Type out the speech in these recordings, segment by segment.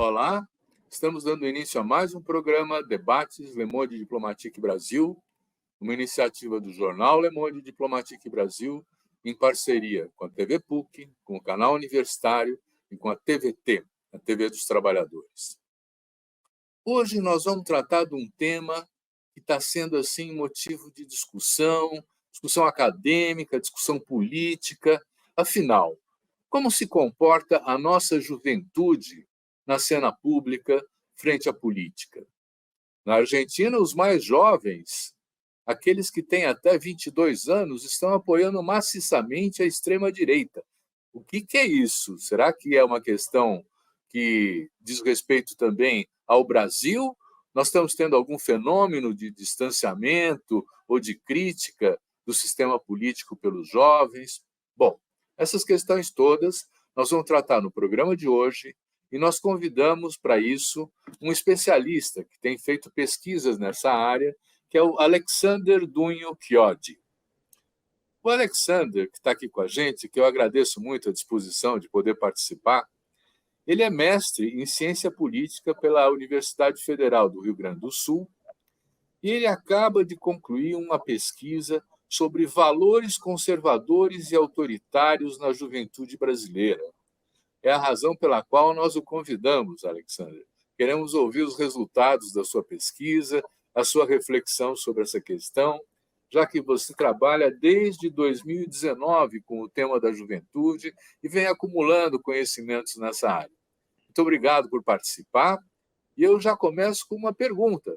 Olá, estamos dando início a mais um programa Debates Le Monde Diplomatique Brasil, uma iniciativa do jornal Le Monde Diplomatique Brasil, em parceria com a TV PUC, com o canal universitário e com a TVT, a TV dos Trabalhadores. Hoje nós vamos tratar de um tema que está sendo assim motivo de discussão acadêmica, discussão política. Afinal, como se comporta a nossa juventude na cena pública frente à política? Na Argentina, os mais jovens, aqueles que têm até 22 anos, estão apoiando maciçamente a extrema-direita. O que é isso? Será que é uma questão que diz respeito também ao Brasil? Nós estamos tendo algum fenômeno de distanciamento ou de crítica do sistema político pelos jovens? Bom, essas questões todas nós vamos tratar no programa de hoje e nós convidamos para isso um especialista que tem feito pesquisas nessa área, que é o Alexander Dunho-Chiodi. O Alexander, que está aqui com a gente, que eu agradeço muito a disposição de poder participar, ele é mestre em ciência política pela Universidade Federal do Rio Grande do Sul e ele acaba de concluir uma pesquisa sobre valores conservadores e autoritários na juventude brasileira. É a razão pela qual nós o convidamos, Alexander. Queremos ouvir os resultados da sua pesquisa, a sua reflexão sobre essa questão, já que você trabalha desde 2019 com o tema da juventude e vem acumulando conhecimentos nessa área. Muito obrigado por participar. E eu já começo com uma pergunta.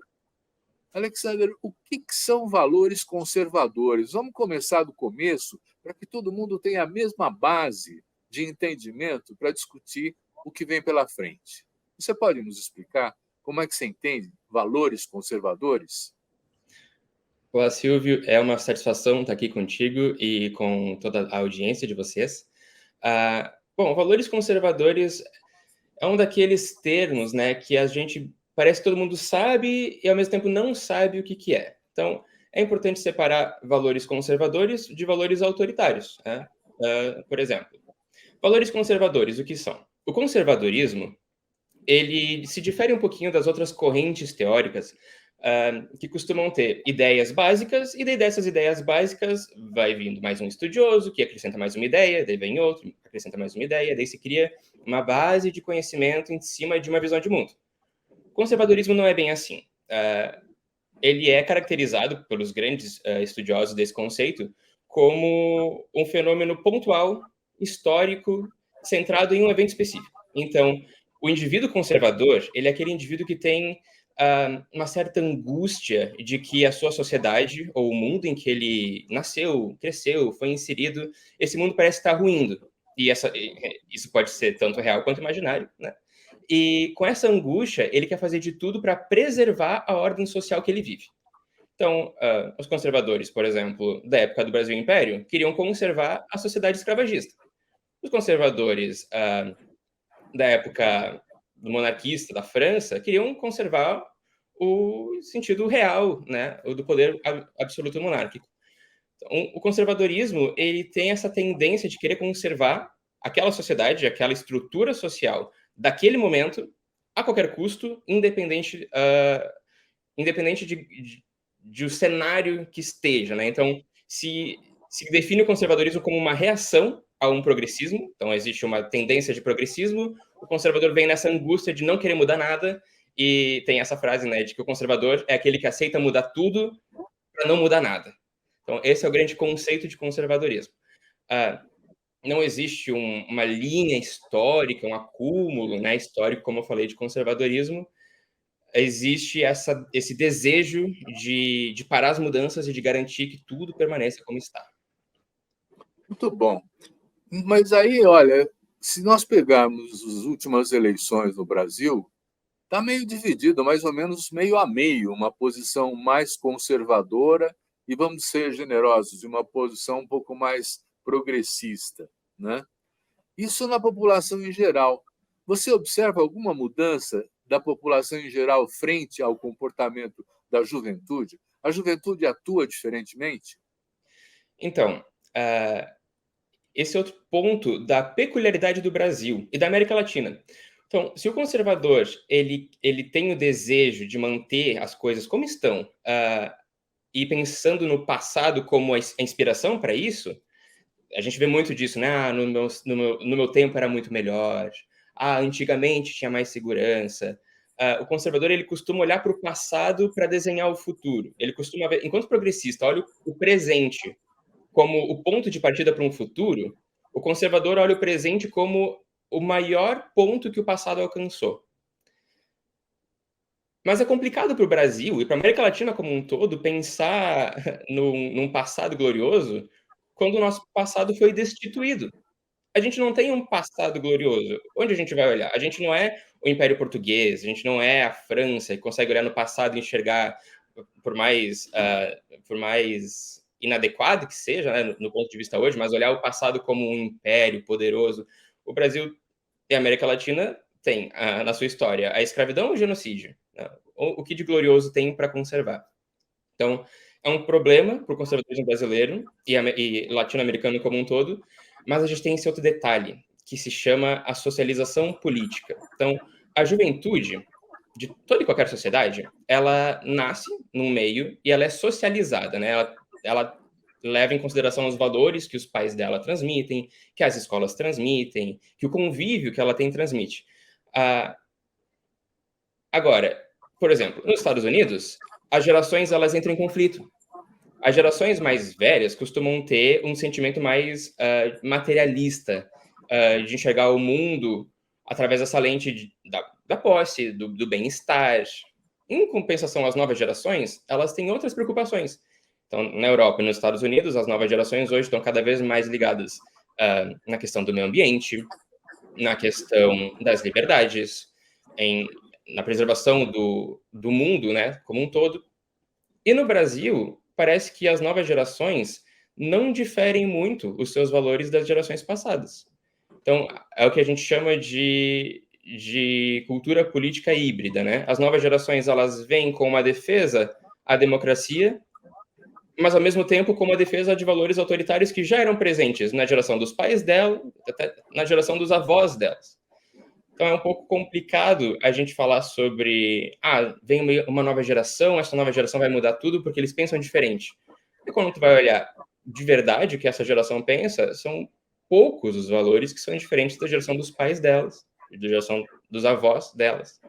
Alexander, o que são valores conservadores? Vamos começar do começo, para que todo mundo tenha a mesma base de entendimento para discutir o que vem pela frente. Você pode nos explicar como é que você entende valores conservadores? Olá, Silvio. É uma satisfação estar aqui contigo e com toda a audiência de vocês. Bom, valores conservadores é um daqueles termos, né, que a gente parece que todo mundo sabe e ao mesmo tempo não sabe o que é. Então, é importante separar valores conservadores de valores autoritários, né? Por exemplo, valores conservadores, o que são? O conservadorismo, ele se difere um pouquinho das outras correntes teóricas que costumam ter ideias básicas, e daí dessas ideias básicas vai vindo mais um estudioso que acrescenta mais uma ideia, daí vem outro, acrescenta mais uma ideia, daí se cria uma base de conhecimento em cima de uma visão de mundo. O conservadorismo não é bem assim. Ele é caracterizado pelos grandes estudiosos desse conceito como um fenômeno pontual, histórico, centrado em um evento específico. Então, o indivíduo conservador, ele é aquele indivíduo que tem uma certa angústia de que a sua sociedade, ou o mundo em que ele nasceu, cresceu, foi inserido, esse mundo parece estar ruindo. E isso pode ser tanto real quanto imaginário, né? E com essa angústia, ele quer fazer de tudo para preservar a ordem social que ele vive. Então, os conservadores, por exemplo, da época do Brasil Império, queriam conservar a sociedade escravagista. Os conservadores da época do monarquista da França queriam conservar o sentido real, né, o do poder absoluto monárquico. Então, o conservadorismo, ele tem essa tendência de querer conservar aquela sociedade, aquela estrutura social daquele momento a qualquer custo, independente de o cenário que esteja, né? Então, se define o conservadorismo como uma reação a um progressismo, então existe uma tendência de progressismo, o conservador vem nessa angústia de não querer mudar nada, e tem essa frase, né, de que o conservador é aquele que aceita mudar tudo para não mudar nada. Então, esse é o grande conceito de conservadorismo. Não existe uma linha histórica, um acúmulo, né, histórico, como eu falei, de conservadorismo. Existe esse desejo de parar as mudanças e de garantir que tudo permaneça como está. Muito bom. Mas aí, olha, se nós pegarmos as últimas eleições no Brasil, está meio dividido, mais ou menos meio a meio, uma posição mais conservadora e, vamos ser generosos, uma posição um pouco mais progressista, né? Isso na população em geral. Você observa alguma mudança da população em geral frente ao comportamento da juventude? A juventude atua diferentemente? Então, esse é outro ponto da peculiaridade do Brasil e da América Latina. Então, se o conservador ele tem o desejo de manter as coisas como estão, e pensando no passado como a inspiração para isso, a gente vê muito disso, né? No meu tempo era muito melhor. Antigamente tinha mais segurança. O conservador ele costuma olhar para o passado para desenhar o futuro. Ele costuma ver, enquanto progressista, olha o presente como o ponto de partida para um futuro. O conservador olha o presente como o maior ponto que o passado alcançou. Mas é complicado para o Brasil e para a América Latina como um todo pensar num passado glorioso quando o nosso passado foi destituído. A gente não tem um passado glorioso. Onde a gente vai olhar? A gente não é o Império Português, a gente não é a França, que consegue olhar no passado e enxergar, por mais inadequado que seja, né, no ponto de vista hoje, mas olhar o passado como um império poderoso. O Brasil e a América Latina tem, na sua história, a escravidão ou o genocídio? Né? O que de glorioso tem para conservar? Então, é um problema para o conservadorismo brasileiro e latino-americano como um todo, mas a gente tem esse outro detalhe, que se chama a socialização política. Então, a juventude de toda e qualquer sociedade, ela nasce num meio e ela é socializada, né? Ela leva em consideração os valores que os pais dela transmitem, que as escolas transmitem, que o convívio que ela tem transmite. Agora, por exemplo, nos Estados Unidos, as gerações elas entram em conflito. As gerações mais velhas costumam ter um sentimento mais materialista, de enxergar o mundo através dessa lente da posse, do bem-estar. Em compensação, as novas gerações, elas têm outras preocupações. Então, na Europa e nos Estados Unidos, as novas gerações hoje estão cada vez mais ligadas na questão do meio ambiente, na questão das liberdades, na preservação do mundo, né, como um todo. E no Brasil, parece que as novas gerações não diferem muito os seus valores das gerações passadas. Então, é o que a gente chama de cultura política híbrida, né? As novas gerações, elas vêm com uma defesa à democracia, mas, ao mesmo tempo, com uma defesa de valores autoritários que já eram presentes na geração dos pais dela, até na geração dos avós delas. Então é um pouco complicado a gente falar sobre, vem uma nova geração, essa nova geração vai mudar tudo porque eles pensam diferente. E quando tu vai olhar de verdade o que essa geração pensa, são poucos os valores que são diferentes da geração dos pais delas, da geração dos avós delas.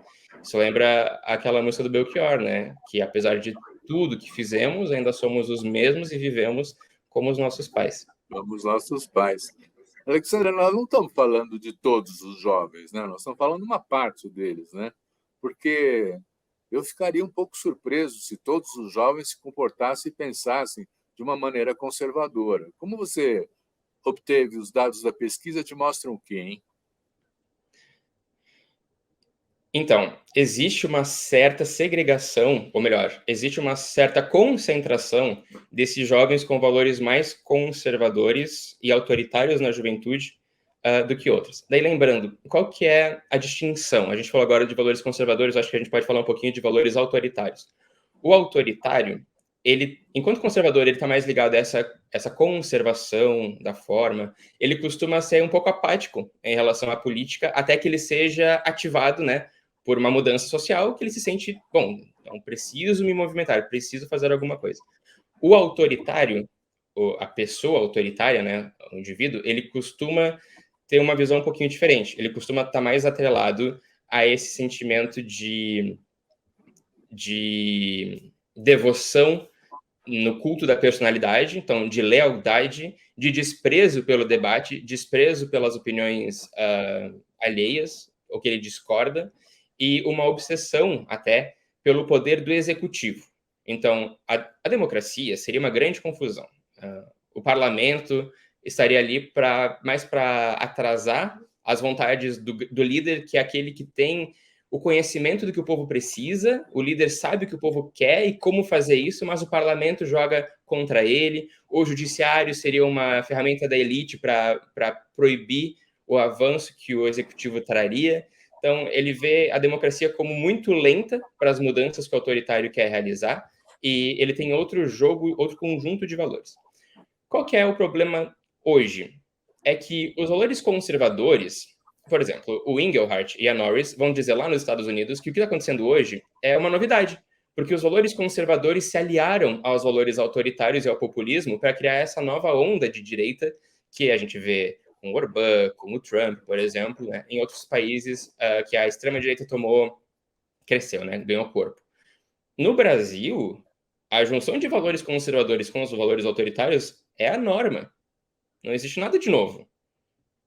Isso lembra aquela música do Belchior, né? Que apesar de tudo que fizemos, ainda somos os mesmos e vivemos como os nossos pais. Como os nossos pais. Alexandre, nós não estamos falando de todos os jovens, né? Nós estamos falando de uma parte deles, né? Porque eu ficaria um pouco surpreso se todos os jovens se comportassem e pensassem de uma maneira conservadora. Como você obteve os dados da pesquisa, te mostram o quê, hein? Então, existe uma certa segregação, ou melhor, existe uma certa concentração desses jovens com valores mais conservadores e autoritários na juventude do que outros. Daí, lembrando, qual que é a distinção? A gente falou agora de valores conservadores, acho que a gente pode falar um pouquinho de valores autoritários. O autoritário, enquanto conservador, ele está mais ligado a essa conservação da forma, ele costuma ser um pouco apático em relação à política, até que ele seja ativado, né, por uma mudança social, que ele se sente, bom, então preciso me movimentar, preciso fazer alguma coisa. O autoritário, a pessoa autoritária, né, o indivíduo, ele costuma ter uma visão um pouquinho diferente. Ele costuma estar mais atrelado a esse sentimento de devoção no culto da personalidade, então de lealdade, de desprezo pelo debate, desprezo pelas opiniões alheias, ou que ele discorda, e uma obsessão até pelo poder do executivo. Então, a democracia seria uma grande confusão. O parlamento estaria ali mais para atrasar as vontades do líder, que é aquele que tem o conhecimento do que o povo precisa, o líder sabe o que o povo quer e como fazer isso, mas o parlamento joga contra ele, o judiciário seria uma ferramenta da elite para proibir o avanço que o executivo traria. Então, ele vê a democracia como muito lenta para as mudanças que o autoritário quer realizar, e ele tem outro conjunto de valores. Qual que é o problema hoje? É que os valores conservadores, por exemplo, o Engelhardt e a Norris vão dizer lá nos Estados Unidos que o que está acontecendo hoje é uma novidade, porque os valores conservadores se aliaram aos valores autoritários e ao populismo para criar essa nova onda de direita que a gente vê com o Orbán, com o Trump, por exemplo, né, em outros países que a extrema-direita cresceu, né, ganhou corpo. No Brasil, a junção de valores conservadores com os valores autoritários é a norma. Não existe nada de novo.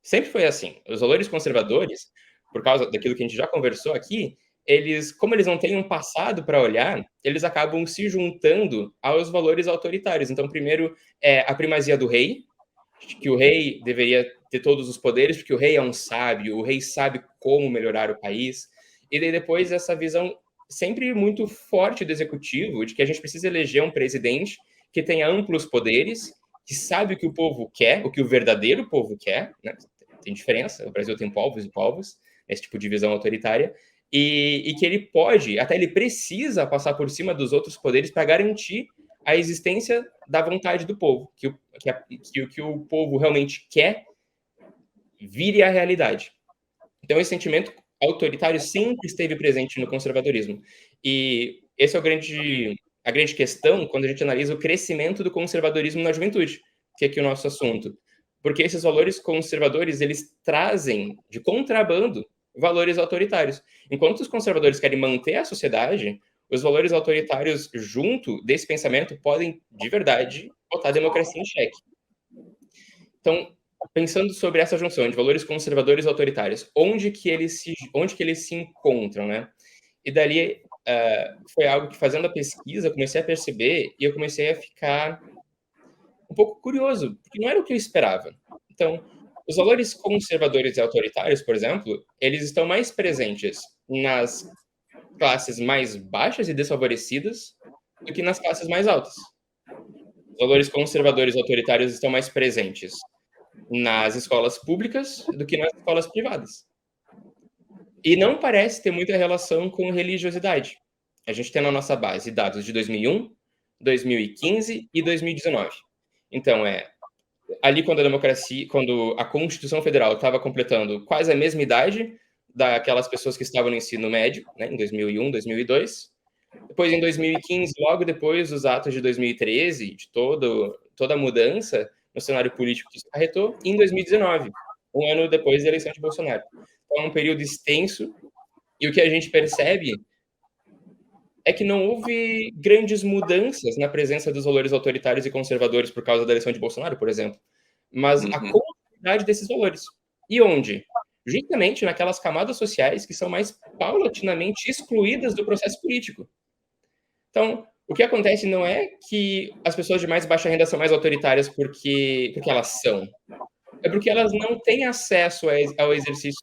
Sempre foi assim. Os valores conservadores, por causa daquilo que a gente já conversou aqui, como eles não têm um passado para olhar, eles acabam se juntando aos valores autoritários. Então, primeiro é a primazia do rei, que o rei deveria ter todos os poderes, porque o rei é um sábio, o rei sabe como melhorar o país. E daí depois essa visão sempre muito forte do executivo, de que a gente precisa eleger um presidente que tenha amplos poderes, que sabe o que o povo quer, o que o verdadeiro povo quer, né? Tem diferença, o Brasil tem povos e povos, esse tipo de visão autoritária, e que ele pode, até ele precisa passar por cima dos outros poderes para garantir a existência da vontade do povo, que o que o povo realmente quer vire a realidade. Então, esse sentimento autoritário sempre esteve presente no conservadorismo. E esse é a grande questão quando a gente analisa o crescimento do conservadorismo na juventude, que é aqui o nosso assunto. Porque esses valores conservadores, eles trazem de contrabando valores autoritários. Enquanto os conservadores querem manter a sociedade, os valores autoritários junto desse pensamento podem, de verdade, botar a democracia em xeque. Então, pensando sobre essa junção de valores conservadores e autoritários, onde que eles se encontram, né? E dali foi algo que, fazendo a pesquisa, eu comecei a perceber e eu comecei a ficar um pouco curioso, porque não era o que eu esperava. Então, os valores conservadores e autoritários, por exemplo, eles estão mais presentes nas classes mais baixas e desfavorecidas do que nas classes mais altas. Os valores conservadores e autoritários estão mais presentes nas escolas públicas do que nas escolas privadas. E não parece ter muita relação com religiosidade. A gente tem na nossa base dados de 2001, 2015 e 2019. Então, ali quando a Constituição Federal estava completando quase a mesma idade daquelas pessoas que estavam no ensino médio, né, em 2001, 2002. Depois, em 2015, logo depois dos atos de 2013, de toda a mudança no cenário político que isso acarretou, em 2019, um ano depois da eleição de Bolsonaro. Então, é um período extenso, e o que a gente percebe é que não houve grandes mudanças na presença dos valores autoritários e conservadores por causa da eleição de Bolsonaro, por exemplo, mas a continuidade desses valores. E onde? Justamente naquelas camadas sociais que são mais paulatinamente excluídas do processo político. Então, o que acontece não é que as pessoas de mais baixa renda são mais autoritárias porque elas são. É porque elas não têm acesso ao exercício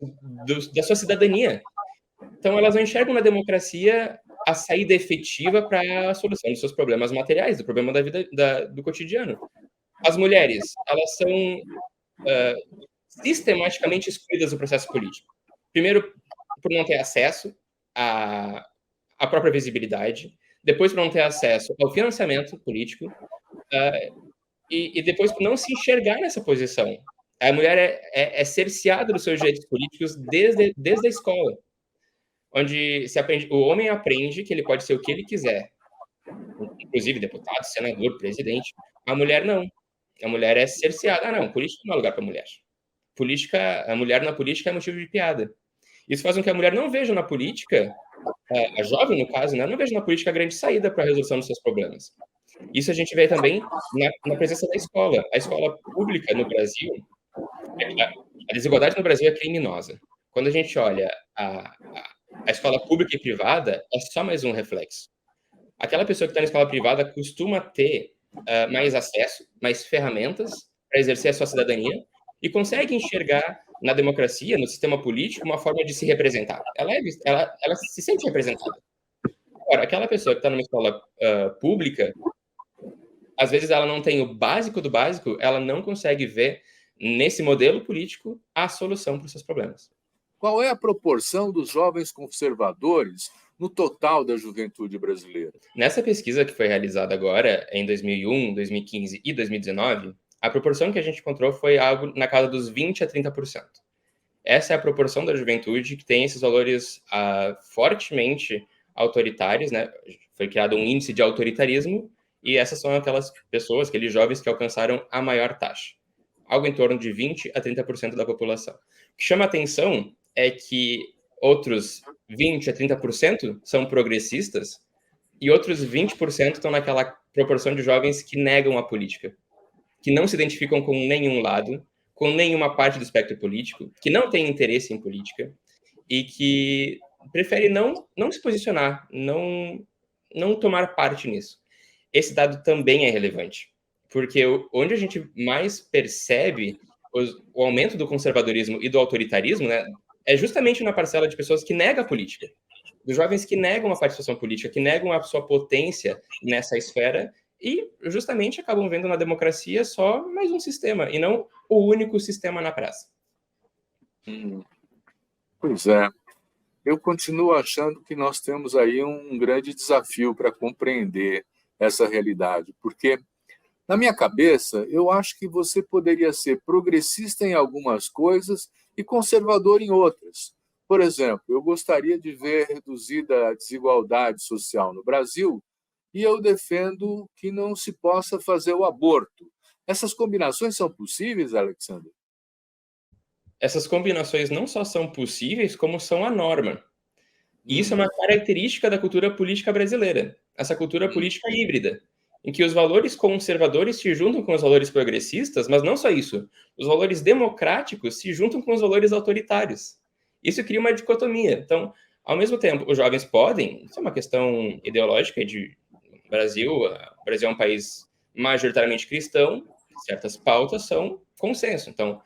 da sua cidadania. Então, elas não enxergam na democracia a saída efetiva para a solução dos seus problemas materiais, do problema da vida do cotidiano. As mulheres, elas são sistematicamente excluídas do processo político. Primeiro, por não ter acesso à própria visibilidade, depois por não ter acesso ao financiamento político, e depois por não se enxergar nessa posição. A mulher é cerceada dos seus direitos políticos desde a escola, onde o homem aprende que ele pode ser o que ele quiser, inclusive deputado, senador, presidente. A mulher não. A mulher é cerceada. Não, política não é lugar para mulher. A mulher na política é motivo de piada. Isso faz com que a mulher não veja na política, a jovem, no caso, né, não veja na política a grande saída para a resolução dos seus problemas. Isso a gente vê também na presença da escola. A escola pública no Brasil, a desigualdade no Brasil é criminosa. Quando a gente olha a escola pública e privada, é só mais um reflexo. Aquela pessoa que está na escola privada costuma ter mais acesso, mais ferramentas para exercer a sua cidadania e consegue enxergar na democracia, no sistema político, uma forma de se representar. Ela se sente representada. Agora, aquela pessoa que está numa escola pública, às vezes ela não tem o básico do básico, ela não consegue ver nesse modelo político a solução para os seus problemas. Qual é a proporção dos jovens conservadores no total da juventude brasileira? Nessa pesquisa que foi realizada agora, em 2001, 2015 e 2019, a proporção que a gente encontrou foi algo na casa dos 20% a 30%. Essa é a proporção da juventude que tem esses valores fortemente autoritários, né? Foi criado um índice de autoritarismo, e essas são aquelas pessoas, aqueles jovens que alcançaram a maior taxa, algo em torno de 20 a 30% da população. O que chama atenção é que outros 20 a 30% são progressistas e outros 20% estão naquela proporção de jovens que negam a política, que não se identificam com nenhum lado, com nenhuma parte do espectro político, que não têm interesse em política e que preferem não se posicionar, não tomar parte nisso. Esse dado também é relevante, porque onde a gente mais percebe o aumento do conservadorismo e do autoritarismo, né, é justamente na parcela de pessoas que negam a política, dos jovens que negam a participação política, que negam a sua potência nessa esfera e justamente acabam vendo na democracia só mais um sistema e não o único sistema na praça. Pois é. Eu continuo achando que nós temos aí um grande desafio para compreender essa realidade, porque, na minha cabeça, eu acho que você poderia ser progressista em algumas coisas e conservador em outras. Por exemplo, eu gostaria de ver reduzida a desigualdade social no Brasil e eu defendo que não se possa fazer o aborto. Essas combinações são possíveis, Alexandre? Essas combinações não só são possíveis, como são a norma. E isso é uma característica da cultura política brasileira, essa cultura política híbrida, em que os valores conservadores se juntam com os valores progressistas, mas não só isso, os valores democráticos se juntam com os valores autoritários. Isso cria uma dicotomia. Então, ao mesmo tempo, os jovens podem, isso é uma questão ideológica de Brasil, o Brasil é um país majoritariamente cristão, certas pautas são consenso. Então,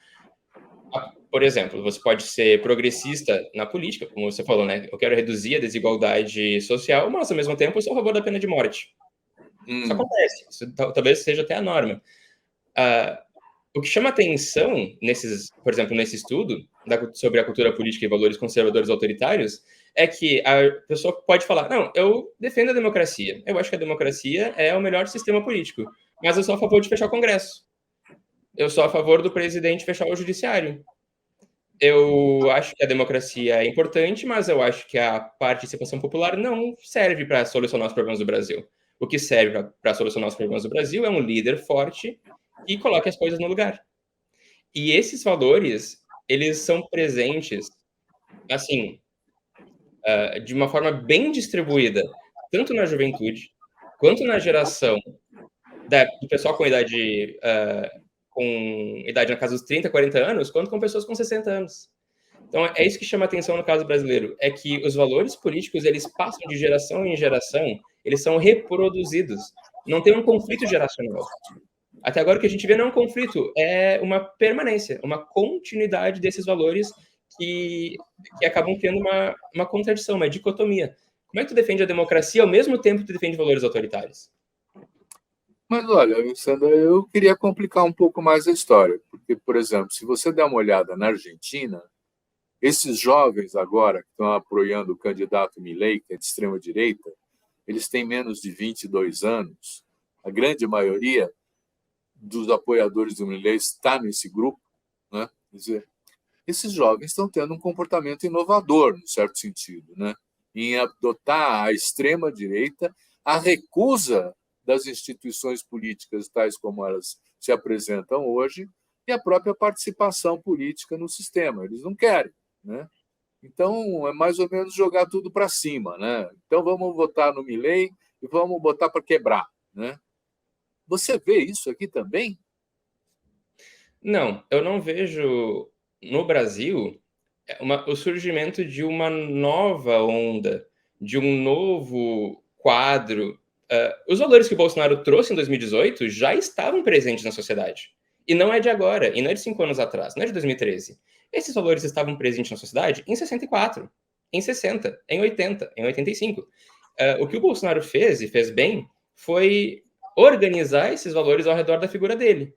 por exemplo, você pode ser progressista na política, como você falou, né? Eu quero reduzir a desigualdade social, mas ao mesmo tempo eu sou a favor da pena de morte. Isso acontece, isso talvez seja até a norma. O que chama atenção, por exemplo, nesse estudo sobre a cultura política e valores conservadores autoritários, é que a pessoa pode falar, não, eu defendo a democracia, eu acho que a democracia é o melhor sistema político, mas eu sou a favor de fechar o Congresso. Eu sou a favor do presidente fechar o judiciário. Eu acho que a democracia é importante, mas eu acho que a participação popular não serve para solucionar os problemas do Brasil. O que serve para solucionar os problemas do Brasil é um líder forte que coloque as coisas no lugar. E esses valores, eles são presentes, assim, de uma forma bem distribuída, tanto na juventude, quanto na geração do pessoal com idade na casa dos 30, 40 anos, quanto com pessoas com 60 anos. Então, é isso que chama atenção no caso brasileiro, é que os valores políticos, eles passam de geração em geração, eles são reproduzidos. Não tem um conflito geracional. Até agora o que a gente vê não é um conflito, é uma permanência, uma continuidade desses valores que acabam tendo uma contradição, uma dicotomia. Como é que tu defende a democracia ao mesmo tempo que tu defende valores autoritários? Mas olha, Alexandra, eu queria complicar um pouco mais a história, porque, por exemplo, se você der uma olhada na Argentina, esses jovens agora que estão apoiando o candidato Milei, que é de extrema direita, eles têm menos de 22 anos. A grande maioria dos apoiadores do Milei está nesse grupo, né? Quer dizer, esses jovens estão tendo um comportamento inovador, no certo sentido, né? Em adotar a extrema direita, a recusa das instituições políticas tais como elas se apresentam hoje e a própria participação política no sistema. Eles não querem, né? Então, é mais ou menos jogar tudo para cima, né? Então, vamos votar no Milei e vamos botar para quebrar, né? Você vê isso aqui também? Não, eu não vejo no Brasil o surgimento de uma nova onda, de um novo quadro. Os valores que o Bolsonaro trouxe em 2018 já estavam presentes na sociedade. E não é de agora, e não é de 5 anos atrás, não é de 2013. Esses valores estavam presentes na sociedade em 64, em 60, em 80, em 85. O que o Bolsonaro fez, e fez bem, foi organizar esses valores ao redor da figura dele.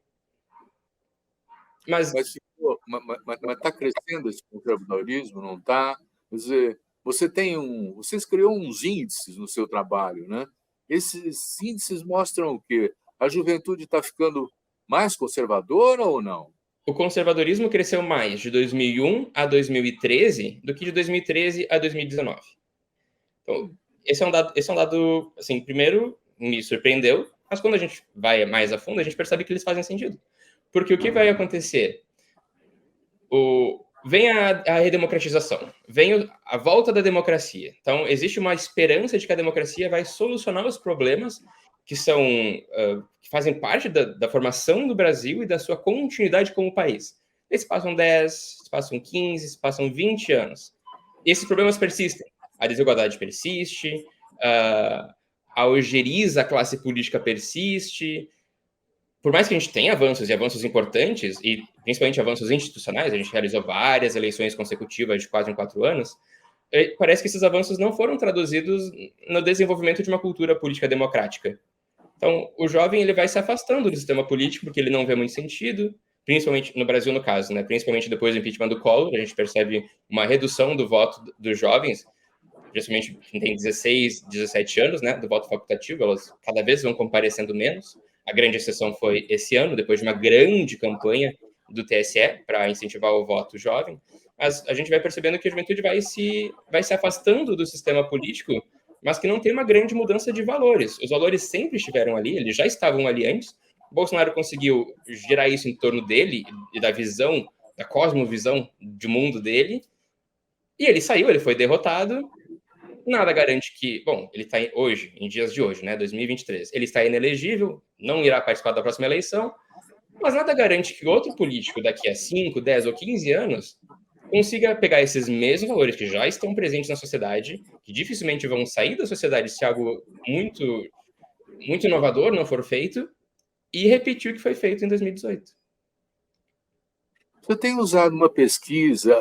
Mas está crescendo esse conservadorismo, não está? Quer dizer, vocês criou uns índices no seu trabalho, né? Esses índices mostram o quê? A juventude está ficando mais conservadora ou não? o conservadorismo cresceu mais de 2001 a 2013 do que de 2013 a 2019. Então, esse é um dado, assim, primeiro me surpreendeu, mas quando a gente vai mais a fundo, a gente percebe que eles fazem sentido. Porque o que vai acontecer? Vem a redemocratização, vem a volta da democracia. Então, existe uma esperança de que a democracia vai solucionar os problemas que fazem parte da formação do Brasil e da sua continuidade como país. Eles passam 10, passam 15, passam 20 anos. E esses problemas persistem. A desigualdade persiste, a algeriza, a classe política persiste. Por mais que a gente tenha avanços e avanços importantes, e principalmente avanços institucionais, a gente realizou várias eleições consecutivas de 4 em 4 anos, parece que esses avanços não foram traduzidos no desenvolvimento de uma cultura política democrática. Então, o jovem ele vai se afastando do sistema político porque ele não vê muito sentido, principalmente no Brasil, no caso, né? Principalmente depois do impeachment do Collor, a gente percebe uma redução do voto dos jovens, principalmente quem tem 16, 17 anos, né, do voto facultativo, elas cada vez vão comparecendo menos. A grande exceção foi esse ano, depois de uma grande campanha do TSE para incentivar o voto jovem. Mas a gente vai percebendo que a juventude vai se afastando do sistema político, mas que não tem uma grande mudança de valores. Os valores sempre estiveram ali, eles já estavam ali antes. O Bolsonaro conseguiu gerar isso em torno dele e da visão, da cosmovisão de mundo dele. E ele saiu, ele foi derrotado. Nada garante que, bom, ele está hoje, em dias de hoje, né, 2023, ele está inelegível, não irá participar da próxima eleição, mas nada garante que outro político daqui a 5, 10 ou 15 anos consiga pegar esses mesmos valores que já estão presentes na sociedade, que dificilmente vão sair da sociedade se algo muito, muito inovador não for feito, e repetir o que foi feito em 2018. Você tem usado uma pesquisa,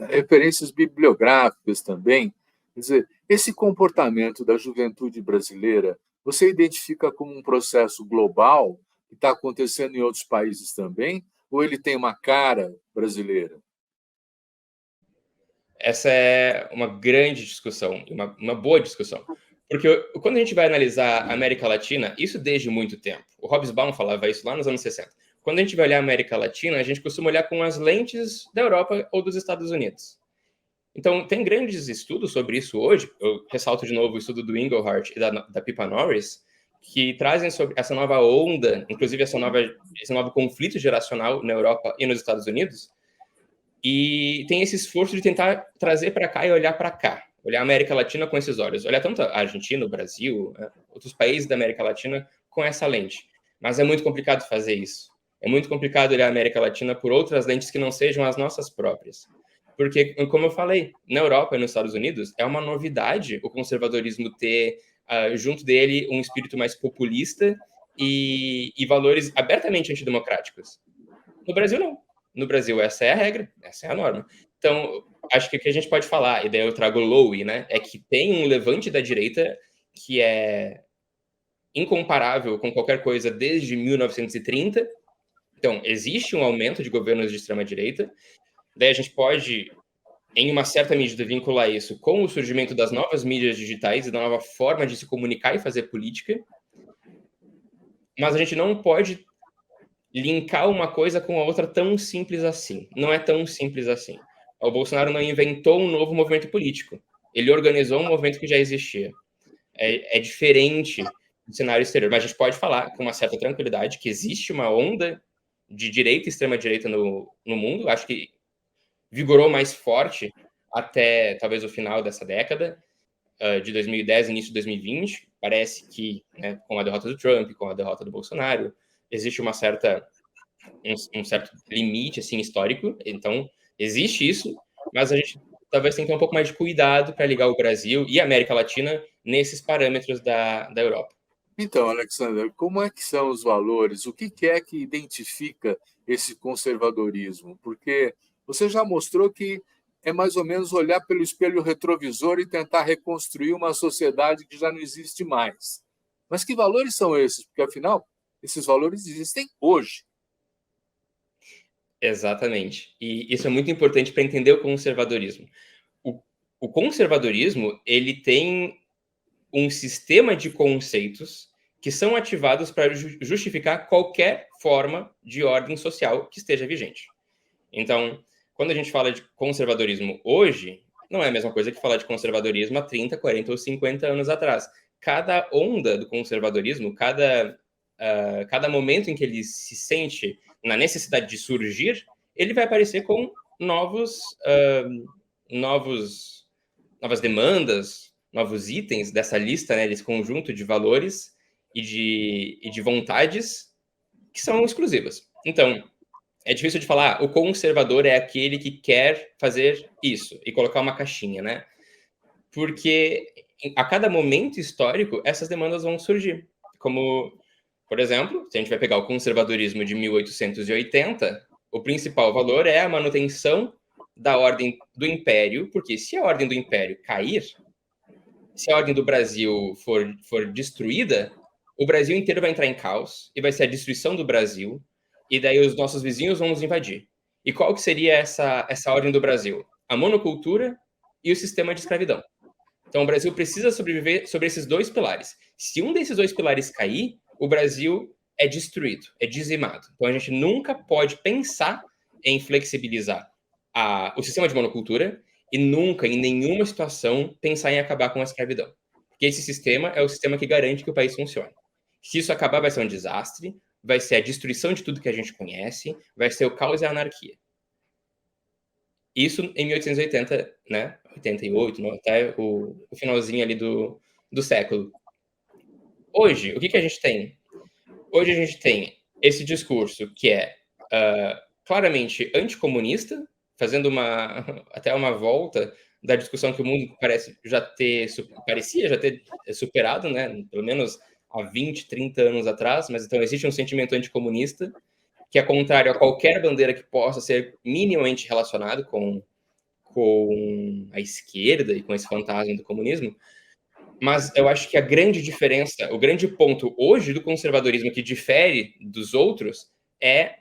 referências bibliográficas também. Quer dizer, esse comportamento da juventude brasileira, você identifica como um processo global que está acontecendo em outros países também? Ou ele tem uma cara brasileira? Essa é uma grande discussão, uma boa discussão. Porque quando a gente vai analisar a América Latina, isso desde muito tempo. O Hobsbawm falava isso lá nos anos 60. Quando a gente vai olhar a América Latina, a gente costuma olhar com as lentes da Europa ou dos Estados Unidos. Então, tem grandes estudos sobre isso hoje. Eu ressalto de novo o estudo do Engelhardt e da Pippa Norris, que trazem sobre essa nova onda, inclusive esse novo conflito geracional na Europa e nos Estados Unidos, e tem esse esforço de tentar trazer para cá e olhar para cá, olhar a América Latina com esses olhos, olhar tanto a Argentina, o Brasil, outros países da América Latina com essa lente. Mas é muito complicado fazer isso. É muito complicado olhar a América Latina por outras lentes que não sejam as nossas próprias. Porque, como eu falei, na Europa e nos Estados Unidos, é uma novidade o conservadorismo ter junto dele um espírito mais populista e valores abertamente antidemocráticos. No Brasil, não. No Brasil, essa é a regra, essa é a norma. Então, acho que o que a gente pode falar, e daí eu trago o Lowy, né, é que tem um levante da direita que é incomparável com qualquer coisa desde 1930. Então, existe um aumento de governos de extrema-direita. Daí a gente pode, em uma certa medida, vincular isso com o surgimento das novas mídias digitais e da nova forma de se comunicar e fazer política. Mas a gente não pode linkar uma coisa com a outra tão simples assim. Não é tão simples assim. O Bolsonaro não inventou um novo movimento político. Ele organizou um movimento que já existia. É diferente do cenário exterior. Mas a gente pode falar com uma certa tranquilidade que existe uma onda de direita e extrema-direita no mundo. Acho que vigorou mais forte até talvez o final dessa década, de 2010, início de 2020. Parece que, né, com a derrota do Trump, com a derrota do Bolsonaro, existe um certo limite assim, histórico. Então, existe isso, mas a gente talvez tenha que ter um pouco mais de cuidado para ligar o Brasil e a América Latina nesses parâmetros da Europa. Então, Alexander, como é que são os valores? O que é que identifica esse conservadorismo? Porque você já mostrou que é mais ou menos olhar pelo espelho retrovisor e tentar reconstruir uma sociedade que já não existe mais. Mas que valores são esses? Porque, afinal, esses valores existem hoje. Exatamente. E isso é muito importante para entender o conservadorismo. O conservadorismo, ele tem um sistema de conceitos que são ativados para justificar qualquer forma de ordem social que esteja vigente. Então, quando a gente fala de conservadorismo hoje, não é a mesma coisa que falar de conservadorismo há 30, 40 ou 50 anos atrás. Cada onda do conservadorismo, cada momento em que ele se sente na necessidade de surgir, ele vai aparecer com novas demandas, novos itens dessa lista, né, desse conjunto de valores e de vontades que são exclusivas. Então, é difícil de falar, o conservador é aquele que quer fazer isso e colocar uma caixinha, né? Porque a cada momento histórico, essas demandas vão surgir. Como, por exemplo, se a gente vai pegar o conservadorismo de 1880, o principal valor é a manutenção da ordem do Império, porque se a ordem do Império cair, se a ordem do Brasil for destruída, o Brasil inteiro vai entrar em caos e vai ser a destruição do Brasil, e daí os nossos vizinhos vão nos invadir. E qual que seria essa ordem do Brasil? A monocultura e o sistema de escravidão. Então, o Brasil precisa sobreviver sobre esses dois pilares. Se um desses dois pilares cair, o Brasil é destruído, é dizimado. Então, a gente nunca pode pensar em flexibilizar o sistema de monocultura e nunca, em nenhuma situação, pensar em acabar com a escravidão. Porque esse sistema é o sistema que garante que o país funcione. Se isso acabar, vai ser um desastre, vai ser a destruição de tudo que a gente conhece, vai ser o caos e a anarquia. Isso em 1880, né? 88, até o finalzinho ali do século. Hoje, o que a gente tem? Hoje a gente tem esse discurso que é claramente anticomunista, fazendo até uma volta da discussão que o mundo parecia já ter superado, né? Pelo menos há 20, 30 anos atrás, mas então existe um sentimento anticomunista que é contrário a qualquer bandeira que possa ser minimamente relacionado com a esquerda e com esse fantasma do comunismo. Mas eu acho que a grande diferença, o grande ponto hoje do conservadorismo que difere dos outros é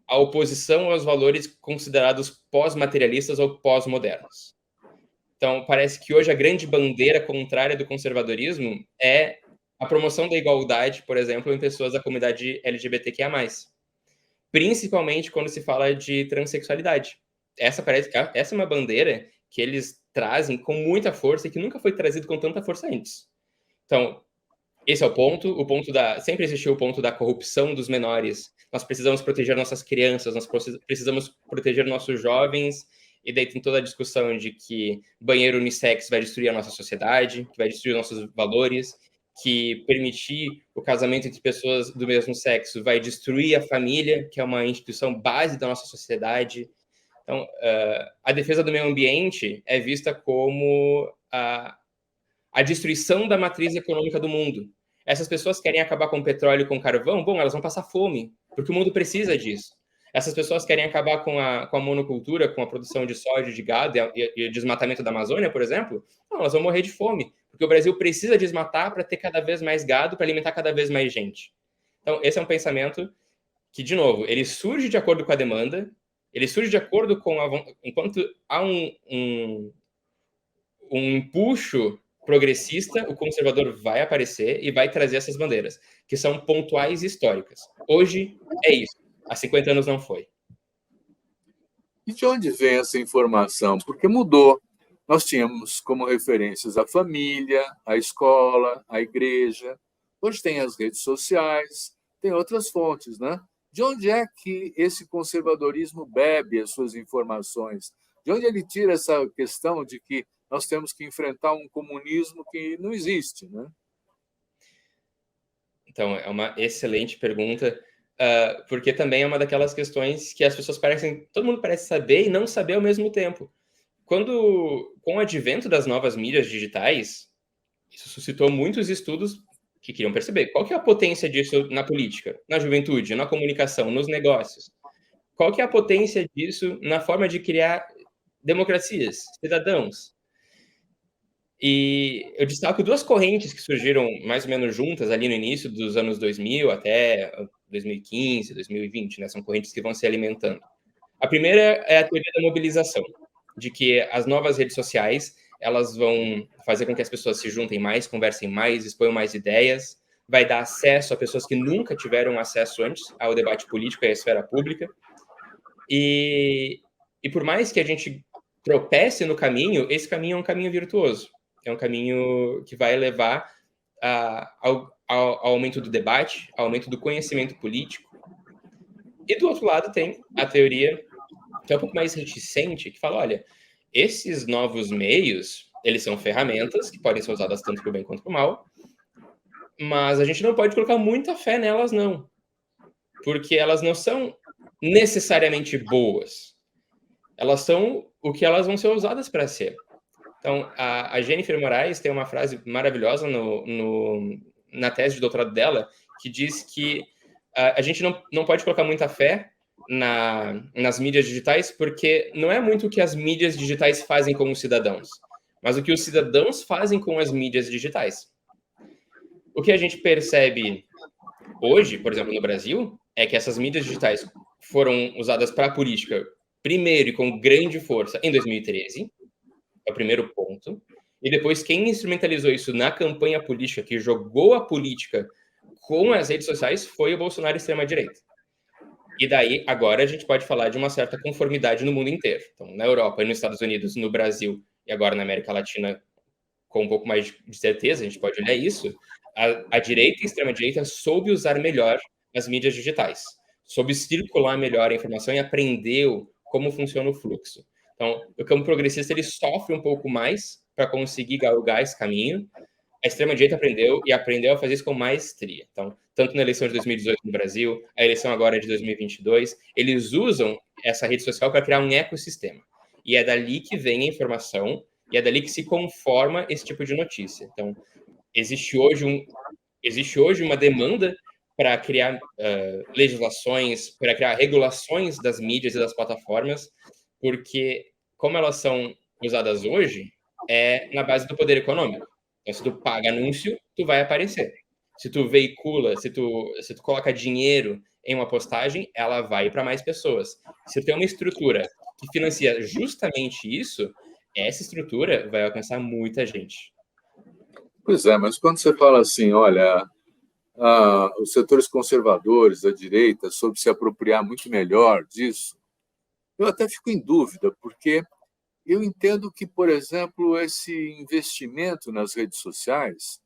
a oposição aos valores considerados pós-materialistas ou pós-modernos. Então, parece que hoje a grande bandeira contrária do conservadorismo é a promoção da igualdade, por exemplo, em pessoas da comunidade LGBTQIA+. Principalmente quando se fala de transexualidade. Essa é uma bandeira que eles trazem com muita força e que nunca foi trazido com tanta força antes. Então, esse é o ponto sempre existiu o ponto da corrupção dos menores. Nós precisamos proteger nossas crianças, nós precisamos proteger nossos jovens, e daí tem toda a discussão de que banheiro unissex vai destruir a nossa sociedade, que vai destruir nossos valores, que permitir o casamento entre pessoas do mesmo sexo vai destruir a família, que é uma instituição base da nossa sociedade. Então, a defesa do meio ambiente é vista como a destruição da matriz econômica do mundo. Essas pessoas querem acabar com o petróleo e com o carvão, bom, elas vão passar fome, porque o mundo precisa disso. Essas pessoas querem acabar com a monocultura, com a produção de soja, de gado e o desmatamento da Amazônia, por exemplo, não, elas vão morrer de fome, porque o Brasil precisa desmatar para ter cada vez mais gado, para alimentar cada vez mais gente. Então, esse é um pensamento que, de novo, ele surge de acordo com a demanda, ele surge de acordo com enquanto há um empuxo progressista, o conservador vai aparecer e vai trazer essas bandeiras, que são pontuais e históricas. Hoje é isso. Há 50 anos não foi. E de onde vem essa informação? Porque mudou. Nós tínhamos como referências a família, a escola, a igreja. Hoje tem as redes sociais, tem outras fontes, né? De onde é que esse conservadorismo bebe as suas informações? De onde ele tira essa questão de que nós temos que enfrentar um comunismo que não existe, né? Então, é uma excelente pergunta, porque também é uma daquelas questões que as pessoas todo mundo parece saber e não saber ao mesmo tempo. Com o advento das novas mídias digitais, isso suscitou muitos estudos que queriam perceber qual que é a potência disso na política, na juventude, na comunicação, nos negócios. Qual que é a potência disso na forma de criar democracias, cidadãos. E eu destaco duas correntes que surgiram mais ou menos juntas ali no início dos anos 2000 até 2015, 2020, né? São correntes que vão se alimentando. A primeira é a teoria da mobilização, de que as novas redes sociais, elas vão fazer com que as pessoas se juntem mais, conversem mais, exponham mais ideias, vai dar acesso a pessoas que nunca tiveram acesso antes ao debate político e à esfera pública. E por mais que a gente tropece no caminho, esse caminho é um caminho virtuoso. É um caminho que vai levar ao aumento do debate, ao aumento do conhecimento político. E do outro lado tem a teoria, que é um pouco mais reticente, que fala, olha, esses novos meios, eles são ferramentas que podem ser usadas tanto para o bem quanto para o mal, mas a gente não pode colocar muita fé nelas, não. Porque elas não são necessariamente boas. Elas são o que elas vão ser usadas para ser. Então, a Jennifer Moraes tem uma frase maravilhosa na tese de doutorado dela, que diz que a gente não pode colocar muita fé nas mídias digitais, porque não é muito o que as mídias digitais fazem com os cidadãos, mas o que os cidadãos fazem com as mídias digitais. O que a gente percebe hoje, por exemplo, no Brasil, é que essas mídias digitais foram usadas para a política, primeiro e com grande força, em 2013, é o primeiro ponto, e depois quem instrumentalizou isso na campanha política, que jogou a política com as redes sociais, foi o Bolsonaro e a extrema-direita. E daí, agora, a gente pode falar de uma certa conformidade no mundo inteiro. Então, na Europa, nos Estados Unidos, no Brasil e agora na América Latina, com um pouco mais de certeza, a gente pode olhar isso, a direita e a extrema-direita soube usar melhor as mídias digitais, soube circular melhor a informação e aprendeu como funciona o fluxo. Então, o campo progressista ele sofre um pouco mais para conseguir galgar esse caminho. A extrema-direita aprendeu a fazer isso com maestria. Então, tanto na eleição de 2018 no Brasil, a eleição agora de 2022, eles usam essa rede social para criar um ecossistema. E é dali que vem a informação e é dali que se conforma esse tipo de notícia. Então, existe hoje uma demanda para criar legislações, para criar regulações das mídias e das plataformas, porque como elas são usadas hoje, é na base do poder econômico. Então, se tu paga anúncio, tu vai aparecer. Se tu veicula, se tu coloca dinheiro em uma postagem, ela vai para mais pessoas. Se tu tem uma estrutura que financia justamente isso, essa estrutura vai alcançar muita gente. Pois é, mas quando você fala assim, olha, os setores conservadores, a direita, soube se apropriar muito melhor disso, eu até fico em dúvida, porque eu entendo que, por exemplo, esse investimento nas redes sociais,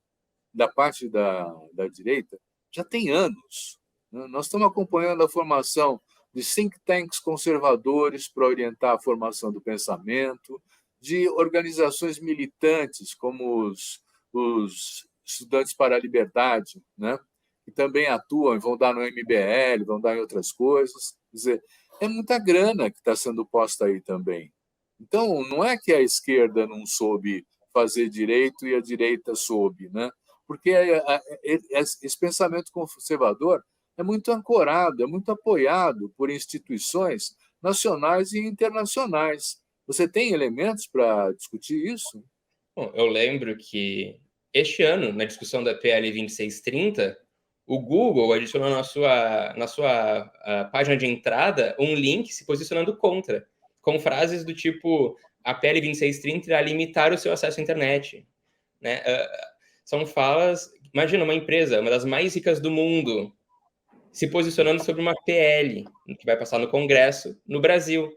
da parte da direita, já tem anos. Nós estamos acompanhando a formação de think tanks conservadores para orientar a formação do pensamento, de organizações militantes, como os Estudantes para a Liberdade, né? Que também atuam, vão dar no MBL, vão dar em outras coisas. Quer dizer, é muita grana que está sendo posta aí também. Então, não é que a esquerda não soube fazer direito e a direita soube, né? Porque esse pensamento conservador é muito ancorado, é muito apoiado por instituições nacionais e internacionais. Você tem elementos para discutir isso? Bom, eu lembro que este ano, na discussão da PL 2630, o Google adicionou na sua página de entrada um link se posicionando contra, com frases do tipo: a PL 2630 irá limitar o seu acesso à internet. Né? São falas. Imagina uma empresa, uma das mais ricas do mundo, se posicionando sobre uma PL que vai passar no Congresso no Brasil.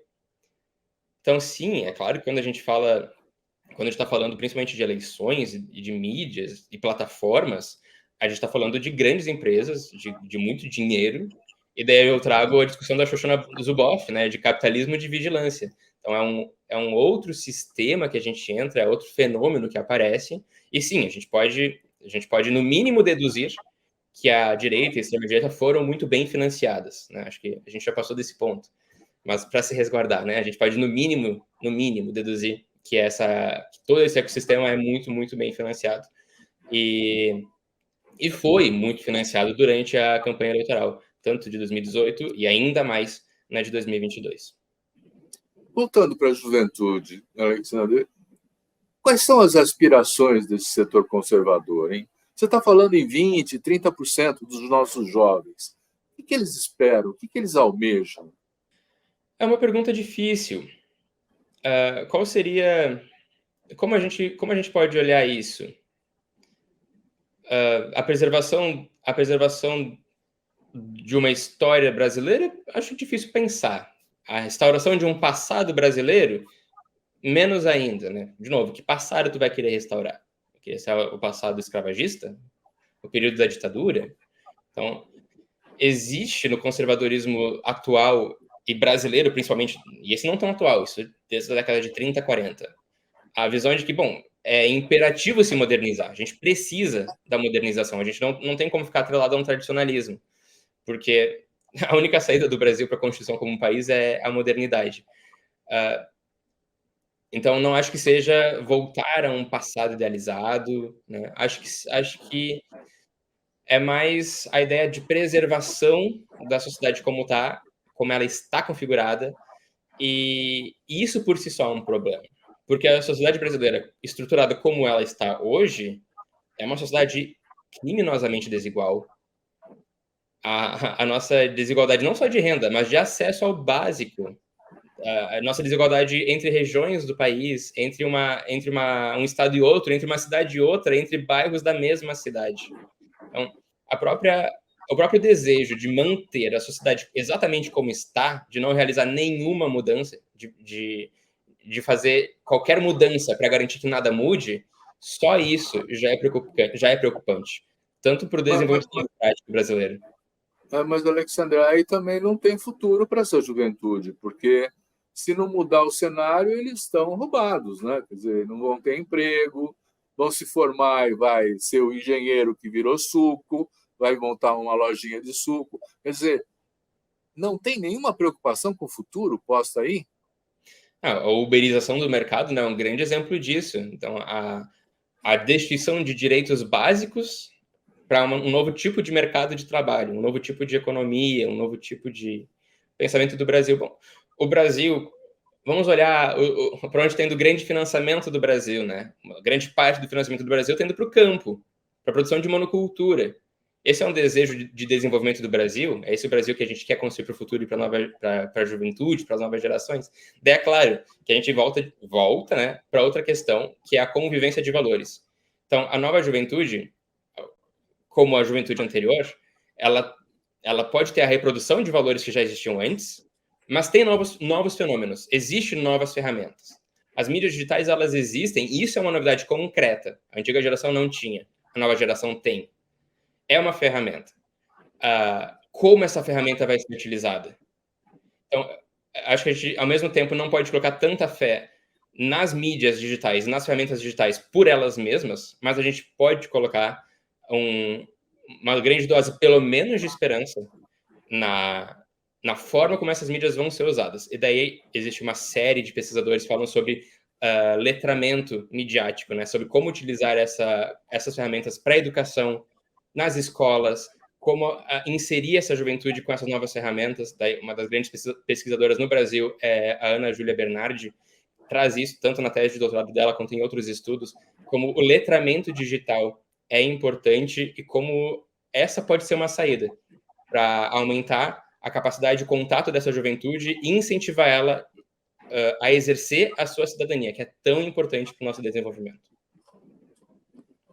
Então, sim, é claro que quando a gente está falando principalmente de eleições e de mídias e plataformas, a gente está falando de grandes empresas, de muito dinheiro, e daí eu trago a discussão da Shoshana Zuboff, né, de capitalismo de vigilância. Então, é um outro sistema que a gente entra, é outro fenômeno que aparece, e sim, a gente pode no mínimo deduzir que a direita e a extrema-direita foram muito bem financiadas, né? Acho que a gente já passou desse ponto. Mas para se resguardar, né? A gente pode no mínimo deduzir que todo esse ecossistema é muito, muito bem financiado. E foi muito financiado durante a campanha eleitoral, tanto de 2018 e ainda mais na de 2022. Voltando para a juventude, Alexandre, quais são as aspirações desse setor conservador, hein? Você está falando em 20%, 30% dos nossos jovens. O que eles esperam? O que eles almejam? É uma pergunta difícil. Qual seria... Como a gente pode olhar isso? a preservação de uma história brasileira, acho difícil pensar. A restauração de um passado brasileiro, menos ainda, né? De novo, que passado tu vai querer restaurar? Esse é o passado escravagista? O período da ditadura? Então, existe no conservadorismo atual e brasileiro, principalmente, e esse não tão atual, isso desde a década de 30, 40, a visão de que, bom, é imperativo se modernizar, a gente precisa da modernização, a gente não tem como ficar atrelado a um tradicionalismo, porque a única saída do Brasil para a Constituição como um país é a modernidade. Então, não acho que seja voltar a um passado idealizado, né? Acho que é mais a ideia de preservação da sociedade como ela está configurada, e isso por si só é um problema. Porque a sociedade brasileira, estruturada como ela está hoje, é uma sociedade criminosamente desigual. A nossa desigualdade não só de renda, mas de acesso ao básico. A nossa desigualdade entre regiões do país, entre um estado e outro, entre uma cidade e outra, entre bairros da mesma cidade. Então, o próprio desejo de manter a sociedade exatamente como está, de não realizar nenhuma mudança, de fazer qualquer mudança para garantir que nada mude, só isso já é preocupante, tanto para o desenvolvimento democrático brasileiro. Mas, Alexandre, aí também não tem futuro para essa juventude, porque se não mudar o cenário, eles estão roubados, né? Quer dizer, não vão ter emprego, vão se formar e vai ser o engenheiro que virou suco, vai montar uma lojinha de suco. Quer dizer, não tem nenhuma preocupação com o futuro posta aí? A uberização do mercado, né, é um grande exemplo disso. Então, a destituição de direitos básicos para um novo tipo de mercado de trabalho, um novo tipo de economia, um novo tipo de pensamento do Brasil. Bom, o Brasil, vamos olhar para onde tem o grande financiamento do Brasil, né? Uma grande parte do financiamento do Brasil está indo para o campo, para a produção de monocultura. Esse é um desejo de desenvolvimento do Brasil? É esse o Brasil que a gente quer construir para o futuro e para a juventude, para as novas gerações? Daí é claro que a gente volta, né, para outra questão, que é a convivência de valores. Então, a nova juventude, como a juventude anterior, ela pode ter a reprodução de valores que já existiam antes, mas tem novos fenômenos, existem novas ferramentas. As mídias digitais, elas existem, e isso é uma novidade concreta. A antiga geração não tinha, a nova geração tem. É uma ferramenta. Como essa ferramenta vai ser utilizada? Então, acho que a gente, ao mesmo tempo, não pode colocar tanta fé nas mídias digitais, nas ferramentas digitais por elas mesmas, mas a gente pode colocar uma grande dose, pelo menos, de esperança na forma como essas mídias vão ser usadas. E daí existe uma série de pesquisadores que falam sobre letramento midiático, né? Sobre como utilizar essas ferramentas para a educação, nas escolas, como inserir essa juventude com essas novas ferramentas. Daí, uma das grandes pesquisadoras no Brasil é a Ana Júlia Bernardi, traz isso tanto na tese de doutorado dela quanto em outros estudos, como o letramento digital é importante e como essa pode ser uma saída para aumentar a capacidade de contato dessa juventude e incentivar ela a exercer a sua cidadania, que é tão importante para o nosso desenvolvimento.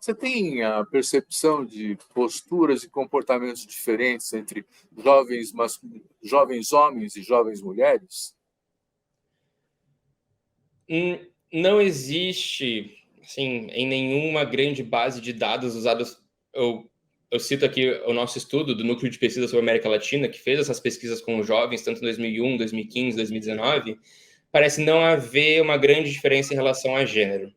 Você tem a percepção de posturas e comportamentos diferentes entre jovens homens e jovens mulheres? Não existe, assim, em nenhuma grande base de dados usados. Eu cito aqui o nosso estudo do Núcleo de Pesquisa sobre a América Latina, que fez essas pesquisas com os jovens, tanto em 2001, 2015, 2019, parece não haver uma grande diferença em relação a gênero.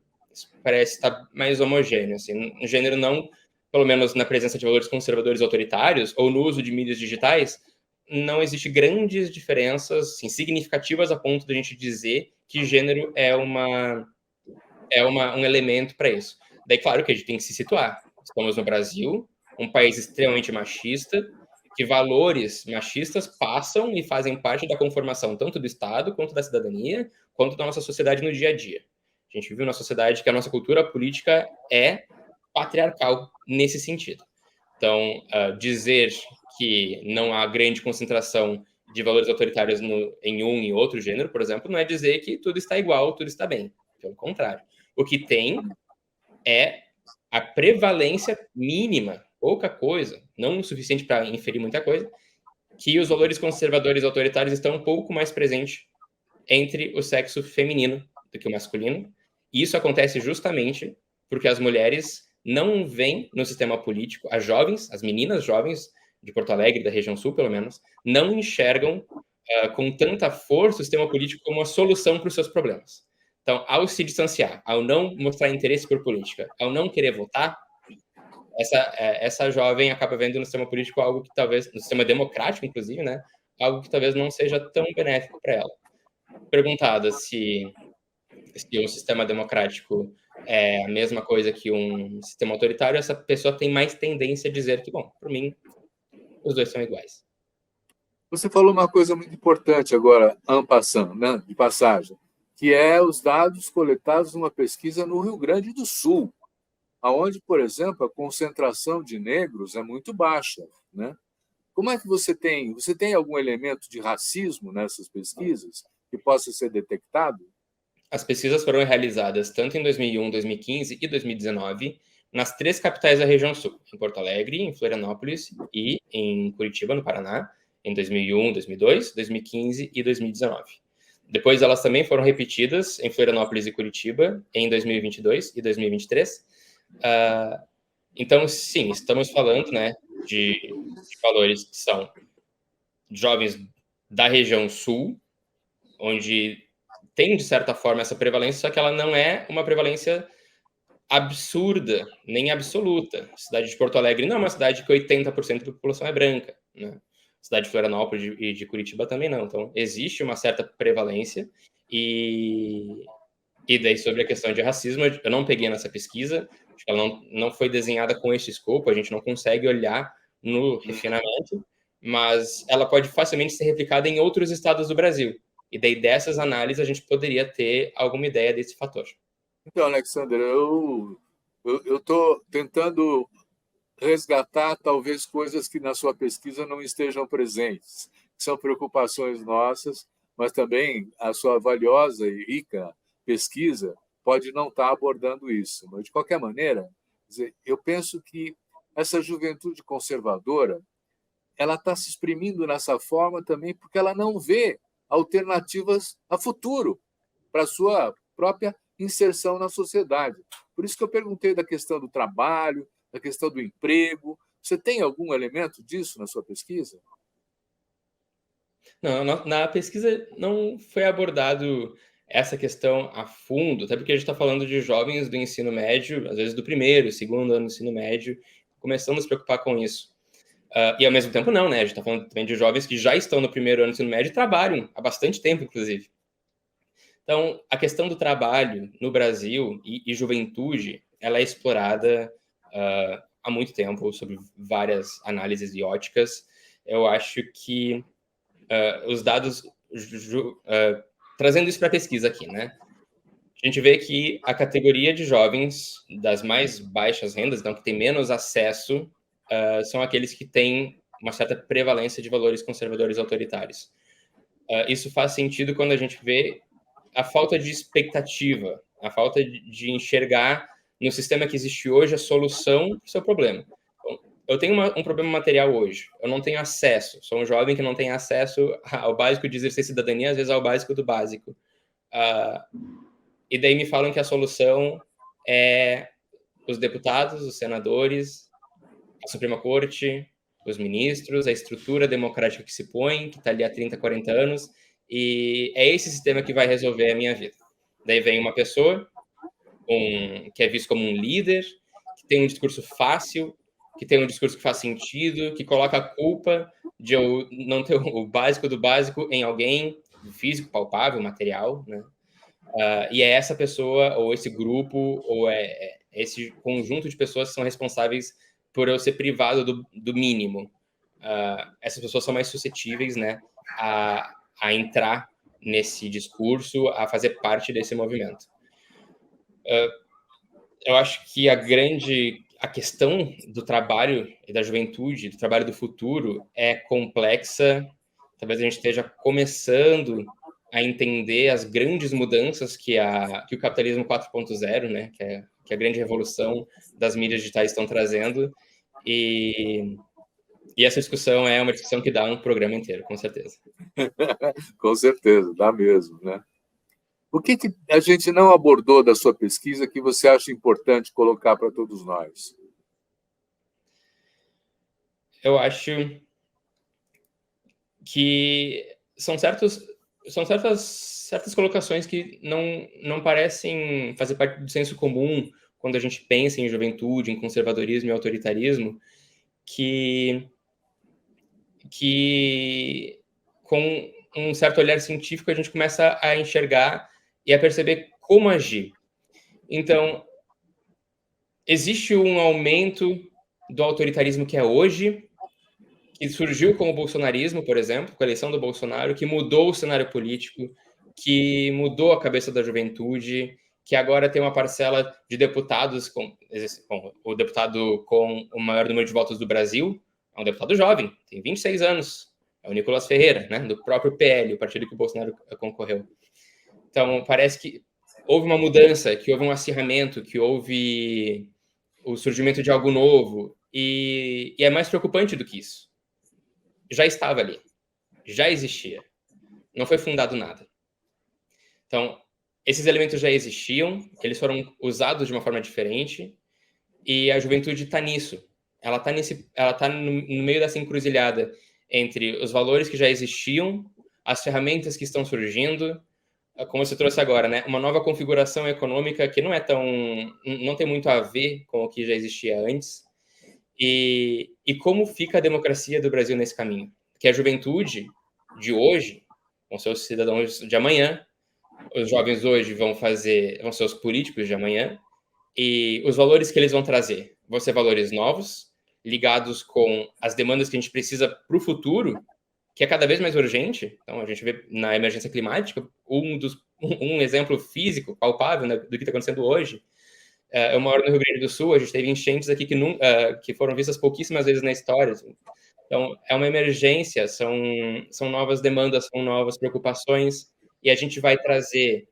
Parece estar mais homogêneo. Assim, no gênero não, pelo menos na presença de valores conservadores autoritários ou no uso de mídias digitais, não existe grandes diferenças assim, significativas a ponto de a gente dizer que gênero é um elemento para isso. Daí, claro que a gente tem que se situar. Estamos no Brasil, um país extremamente machista, que valores machistas passam e fazem parte da conformação tanto do Estado, quanto da cidadania, quanto da nossa sociedade no dia a dia. A gente vive numa sociedade que a nossa cultura política é patriarcal nesse sentido. Então, dizer que não há grande concentração de valores autoritários em um e outro gênero, por exemplo, não é dizer que tudo está igual, tudo está bem. Pelo contrário. O que tem é a prevalência mínima, pouca coisa, não o suficiente para inferir muita coisa, que os valores conservadores autoritários estão um pouco mais presentes entre o sexo feminino do que o masculino. E isso acontece justamente porque as mulheres não veem no sistema político, as jovens, as meninas jovens de Porto Alegre, da região sul, pelo menos, não enxergam com tanta força o sistema político como a solução para os seus problemas. Então, ao se distanciar, ao não mostrar interesse por política, ao não querer votar, essa jovem acaba vendo no sistema político algo que talvez, no sistema democrático, inclusive, né, algo que talvez não seja tão benéfico para ela. Perguntada se um sistema democrático é a mesma coisa que um sistema autoritário, essa pessoa tem mais tendência a dizer que, bom, para mim, os dois são iguais. Você falou uma coisa muito importante agora, en passant, né, de passagem, que é os dados coletados numa pesquisa no Rio Grande do Sul, onde, por exemplo, a concentração de negros é muito baixa, né? Como é que você tem algum elemento de racismo nessas pesquisas que possa ser detectado? As pesquisas foram realizadas tanto em 2001, 2015 e 2019 nas 3 capitais da região sul, em Porto Alegre, em Florianópolis e em Curitiba, no Paraná, em 2001, 2002, 2015 e 2019. Depois elas também foram repetidas em Florianópolis e Curitiba em 2022 e 2023. Então, sim, estamos falando, né, de valores que são jovens da região sul, onde tem, de certa forma, essa prevalência, só que ela não é uma prevalência absurda, nem absoluta. A cidade de Porto Alegre não é uma cidade que 80% da população é branca, né? A cidade de Florianópolis e de Curitiba também não. Então, existe uma certa prevalência e daí, sobre a questão de racismo, eu não peguei nessa pesquisa, acho que ela não foi desenhada com esse escopo, a gente não consegue olhar no refinamento, mas ela pode facilmente ser replicada em outros estados do Brasil. E daí, dessas análises, a gente poderia ter alguma ideia desse fator. Então, Alexander, eu estou tentando resgatar talvez coisas que na sua pesquisa não estejam presentes, que são preocupações nossas, mas também a sua valiosa e rica pesquisa pode não estar abordando isso. Mas, de qualquer maneira, eu penso que essa juventude conservadora ela está se exprimindo nessa forma também porque ela não vê alternativas a futuro para a sua própria inserção na sociedade. Por isso que eu perguntei da questão do trabalho, da questão do emprego. Você tem algum elemento disso na sua pesquisa? Não, na pesquisa não foi abordado essa questão a fundo, até porque a gente está falando de jovens do ensino médio, às vezes do primeiro, segundo ano do ensino médio, começando a se preocupar com isso. E ao mesmo tempo não, né? A gente está falando também de jovens que já estão no primeiro ano do ensino médio e trabalham há bastante tempo, inclusive. Então, a questão do trabalho no Brasil e juventude, ela é explorada há muito tempo, sobre várias análises e óticas. Eu acho que os dados, trazendo isso para a pesquisa aqui, né? A gente vê que a categoria de jovens das mais baixas rendas, então que tem menos acesso, são aqueles que têm uma certa prevalência de valores conservadores autoritários. Isso faz sentido quando a gente vê a falta de expectativa, a falta de enxergar no sistema que existe hoje a solução para o seu problema. Então, eu tenho um problema material hoje, eu não tenho acesso, sou um jovem que não tem acesso ao básico de exercer cidadania, às vezes ao básico do básico. E daí me falam que a solução é os deputados, os senadores, a Suprema Corte, os ministros, a estrutura democrática que se põe, que está ali há 30, 40 anos, e é esse sistema que vai resolver a minha vida. Daí vem uma pessoa que é visto como um líder, que tem um discurso fácil, que tem um discurso que faz sentido, que coloca a culpa de eu não ter o básico do básico em alguém, físico, palpável, material, né? E é essa pessoa, ou esse grupo, ou é esse conjunto de pessoas que são responsáveis por eu ser privado do mínimo. Essas pessoas são mais suscetíveis, né, a entrar nesse discurso, a fazer parte desse movimento. Eu acho que a questão do trabalho e da juventude, do trabalho do futuro, é complexa. Talvez a gente esteja começando a entender as grandes mudanças que o capitalismo 4.0, né, que é que a grande revolução das mídias digitais estão trazendo. E essa discussão é uma discussão que dá um programa inteiro, com certeza. Com certeza, dá mesmo, né? O que a gente não abordou da sua pesquisa que você acha importante colocar para todos nós? Eu acho que são certas colocações que não parecem fazer parte do senso comum quando a gente pensa em juventude, em conservadorismo e autoritarismo, que com um certo olhar científico a gente começa a enxergar e a perceber como agir. Então, existe um aumento do autoritarismo que é hoje, que surgiu com o bolsonarismo, por exemplo, com a eleição do Bolsonaro, que mudou o cenário político, que mudou a cabeça da juventude, que agora tem uma parcela de deputados, o deputado com o maior número de votos do Brasil, é um deputado jovem, tem 26 anos, é o Nicolas Ferreira, né, do próprio PL, o partido que o Bolsonaro concorreu. Então, parece que houve uma mudança, que houve um acirramento, que houve o surgimento de algo novo, e é mais preocupante do que isso. Já estava ali, já existia, não foi fundado nada. Então, esses elementos já existiam, eles foram usados de uma forma diferente, e a juventude está nisso. Ela está no meio dessa encruzilhada entre os valores que já existiam, as ferramentas que estão surgindo, como você trouxe agora, né? Uma nova configuração econômica que não tem muito a ver com o que já existia antes. E como fica a democracia do Brasil nesse caminho? Que a juventude de hoje vão ser os cidadãos de amanhã, os jovens hoje vão ser os políticos de amanhã, e os valores que eles vão trazer vão ser valores novos, ligados com as demandas que a gente precisa para o futuro, que é cada vez mais urgente. Então, a gente vê na emergência climática um exemplo físico, palpável, né, do que está acontecendo hoje. Eu moro no Rio Grande do Sul, a gente teve enchentes aqui que foram vistas pouquíssimas vezes na história. Então, é uma emergência, são novas demandas, são novas preocupações, e a gente vai trazer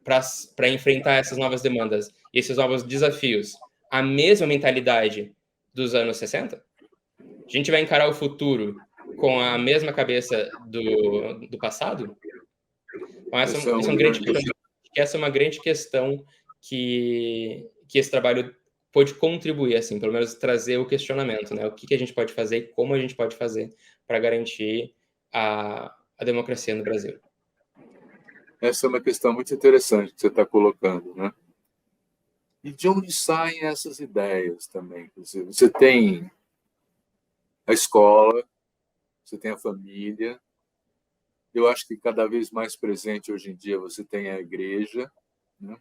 para enfrentar essas novas demandas e esses novos desafios a mesma mentalidade dos anos 60? A gente vai encarar o futuro com a mesma cabeça do passado? Então, essa é uma grande questão que esse trabalho pode contribuir, assim, pelo menos trazer o questionamento, né? O que a gente pode fazer e como a gente pode fazer para garantir a democracia no Brasil. Essa é uma questão muito interessante que você está colocando, né? E de onde saem essas ideias também? Quer dizer, você tem a escola, você tem a família. Eu acho que cada vez mais presente hoje em dia você tem a igreja, né?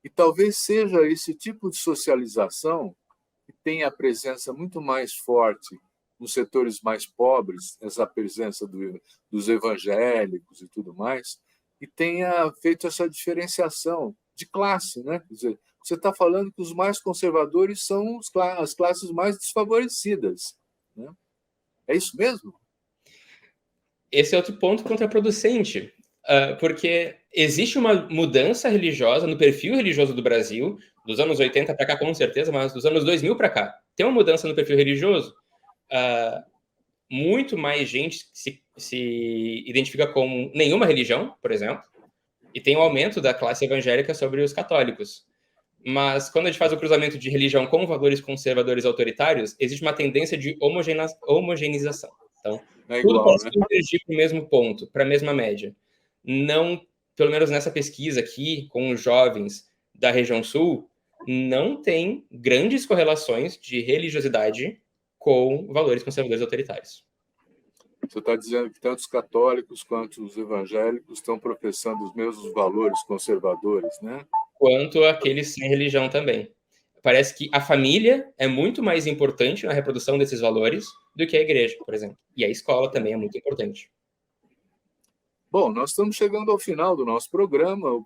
E talvez seja esse tipo de socialização que tem a presença muito mais forte nos setores mais pobres, essa presença dos evangélicos e tudo mais, e tenha feito essa diferenciação de classe, né? Quer dizer, você está falando que os mais conservadores são as classes mais desfavorecidas, né? É isso mesmo? Esse é outro ponto contraproducente, porque existe uma mudança religiosa no perfil religioso do Brasil, dos anos 80 para cá, com certeza, mas dos anos 2000 para cá. Tem uma mudança no perfil religioso. Muito mais gente se identifica com nenhuma religião, por exemplo, e tem um aumento da classe evangélica sobre os católicos. Mas quando a gente faz o cruzamento de religião com valores conservadores autoritários, existe uma tendência de homogeneização. Então, tudo parece convergir para o mesmo ponto, para a mesma média. Não, pelo menos nessa pesquisa aqui, com os jovens da região sul, não tem grandes correlações de religiosidade com valores conservadores autoritários. Você está dizendo que tanto os católicos quanto os evangélicos estão professando os mesmos valores conservadores, né? Quanto aqueles sem religião também. Parece que a família é muito mais importante na reprodução desses valores do que a igreja, por exemplo. E a escola também é muito importante. Bom, nós estamos chegando ao final do nosso programa. O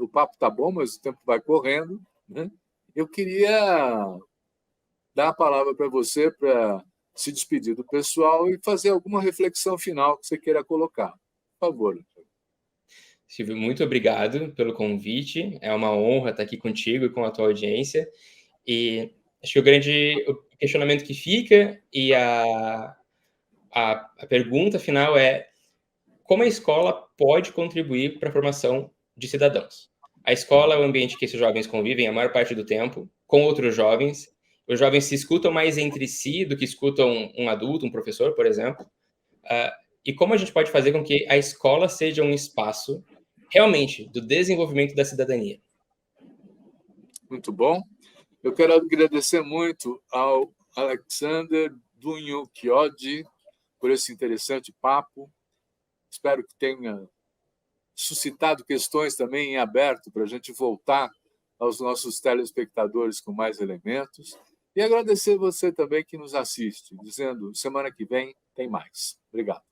papo está bom, mas o tempo vai correndo, né? Eu queria dar a palavra para você para se despedir do pessoal e fazer alguma reflexão final que você queira colocar. Por favor. Silvio, muito obrigado pelo convite. É uma honra estar aqui contigo e com a tua audiência. E acho que o questionamento que fica e a pergunta final é: como a escola pode contribuir para a formação de cidadãos? A escola é o ambiente que esses jovens convivem a maior parte do tempo com outros jovens. Os jovens se escutam mais entre si do que escutam um adulto, um professor, por exemplo. E como a gente pode fazer com que a escola seja um espaço realmente do desenvolvimento da cidadania? Muito bom. Eu quero agradecer muito ao Alexander Dunho-Chiodi por esse interessante papo. Espero que tenha suscitado questões também em aberto para a gente voltar aos nossos telespectadores com mais elementos. E agradecer você também que nos assiste, dizendo, semana que vem tem mais. Obrigado.